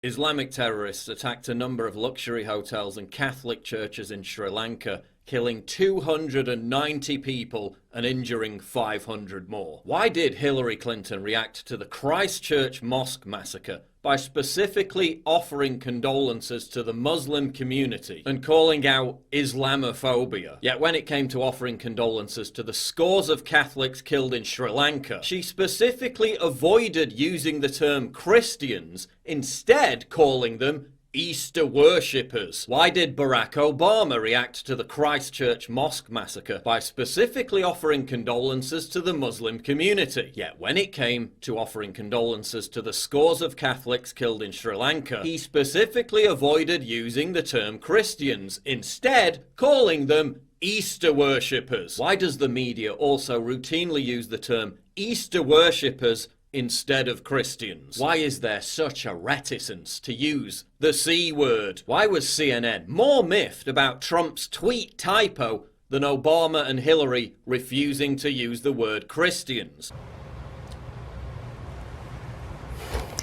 Islamic terrorists attacked a number of luxury hotels and Catholic churches in Sri Lanka, killing 290 people and injuring 500 more. Why did Hillary Clinton react to the Christchurch mosque massacre by specifically offering condolences to the Muslim community and calling out Islamophobia? Yet when it came to offering condolences to the scores of Catholics killed in Sri Lanka, she specifically avoided using the term Christians, instead calling them Easter worshippers. Why did Barack Obama react to the Christchurch mosque massacre by specifically offering condolences to the Muslim community? Yet when it came to offering condolences to the scores of Catholics killed in Sri Lanka, he specifically avoided using the term Christians, instead calling them Easter worshippers. Why does the media also routinely use the term Easter worshippers instead of Christians? Why is there such a reticence to use the C word? Why was CNN more miffed about Trump's tweet typo than Obama and Hillary refusing to use the word Christians?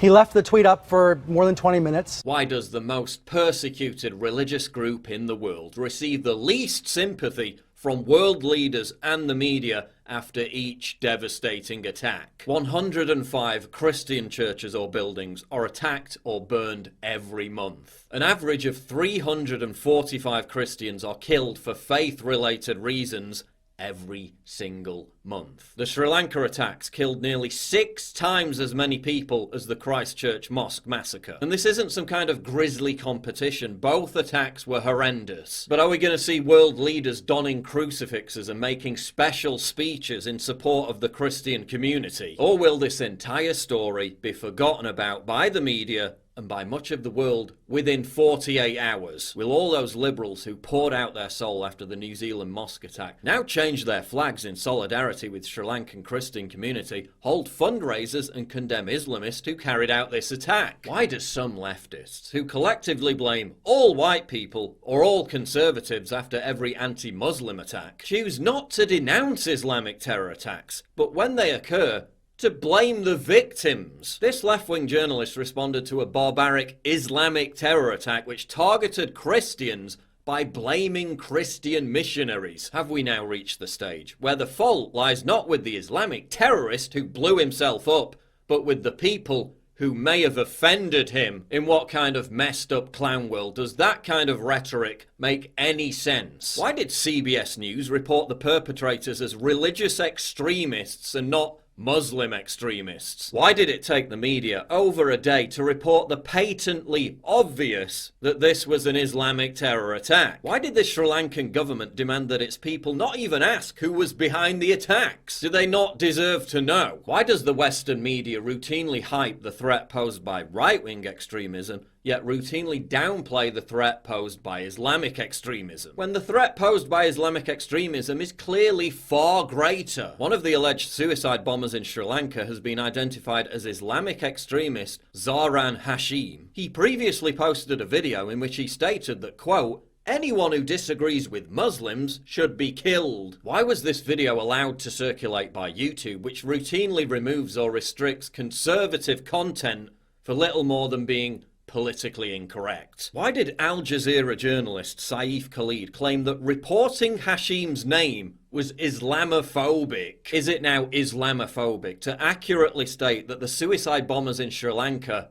He left the tweet up for more than 20 minutes. Why does the most persecuted religious group in the world receive the least sympathy from world leaders and the media after each devastating attack? 105 Christian churches or buildings are attacked or burned every month. An average of 345 Christians are killed for faith-related reasons every single month. The Sri Lanka attacks killed nearly 6 times as many people as the Christchurch mosque massacre. And this isn't some kind of grisly competition. Both attacks were horrendous. But are we going to see world leaders donning crucifixes and making special speeches in support of the Christian community? Or will this entire story be forgotten about by the media and by much of the world within 48 hours? Will all those liberals who poured out their soul after the New Zealand mosque attack now change their flags in solidarity with Sri Lankan Christian community, hold fundraisers and condemn Islamists who carried out this attack? Why do some leftists, who collectively blame all white people or all conservatives after every anti-Muslim attack, choose not to denounce Islamic terror attacks, but when they occur, to blame the victims? This left-wing journalist responded to a barbaric Islamic terror attack which targeted Christians by blaming Christian missionaries. Have we now reached the stage where the fault lies not with the Islamic terrorist who blew himself up, but with the people who may have offended him? In what kind of messed up clown world does that kind of rhetoric make any sense? Why did CBS News report the perpetrators as religious extremists and not Muslim extremists? Why did it take the media over a day to report the patently obvious that this was an Islamic terror attack? Why did the Sri Lankan government demand that its people not even ask who was behind the attacks? Do they not deserve to know? Why does the Western media routinely hype the threat posed by right-wing extremism, yet routinely downplay the threat posed by Islamic extremism, when the threat posed by Islamic extremism is clearly far greater? One of the alleged suicide bombers in Sri Lanka has been identified as Islamic extremist Zaran Hashim. He previously posted a video in which he stated that, quote, "Anyone who disagrees with Muslims should be killed." Why was this video allowed to circulate by YouTube, which routinely removes or restricts conservative content for little more than being politically incorrect? Why did Al Jazeera journalist Saif Khalid claim that reporting Hashim's name was Islamophobic? Is it now Islamophobic to accurately state that the suicide bombers in Sri Lanka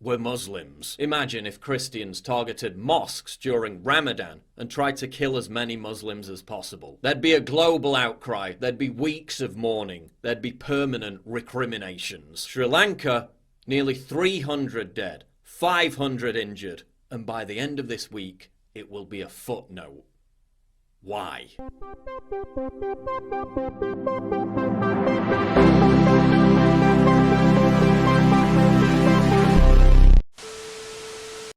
were Muslims? Imagine if Christians targeted mosques during Ramadan and tried to kill as many Muslims as possible. There'd be a global outcry, there'd be weeks of mourning, there'd be permanent recriminations. Sri Lanka, nearly 300 dead, 500 injured, and by the end of this week, it will be a footnote. Why?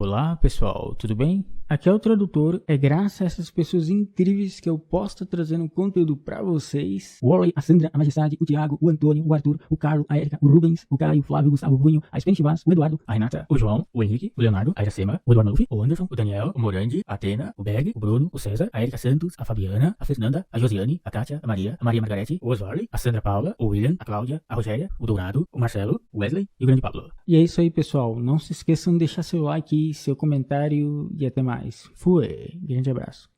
Olá pessoal, tudo bem? Aqui é o Tradutor, é graças a essas pessoas incríveis que eu posso estar trazendo conteúdo pra vocês. O Warlei, a Sandra, a Majestade, o Thiago, o Antônio, o Arthur, o Carlo, a Erika, o Rubens, o Caio, o Flavio, o Gustavo, o Vunho, a Spanish.vaz, o Eduardo, a Renata, o João, o Henrique, o Leonardo, a Iracema, o Eduardo Maluf, o Anderson, o Daniel, o Morandi, a Atena, o Berg, o Bruno, o Cesar, a Erika Santos, a Fabiana, a Fernanda, a Josiane, a Kátia, a Maria Margarete, o Warlei, a Sandra Paula, o William, a Cláudia, a Rogéria, o Dourado, o Marcelo, o Wesley e o grande Pablo. E é isso aí, pessoal. Não se esqueçam de deixar seu like, seu comentário e até mais. Fui! Grande abraço.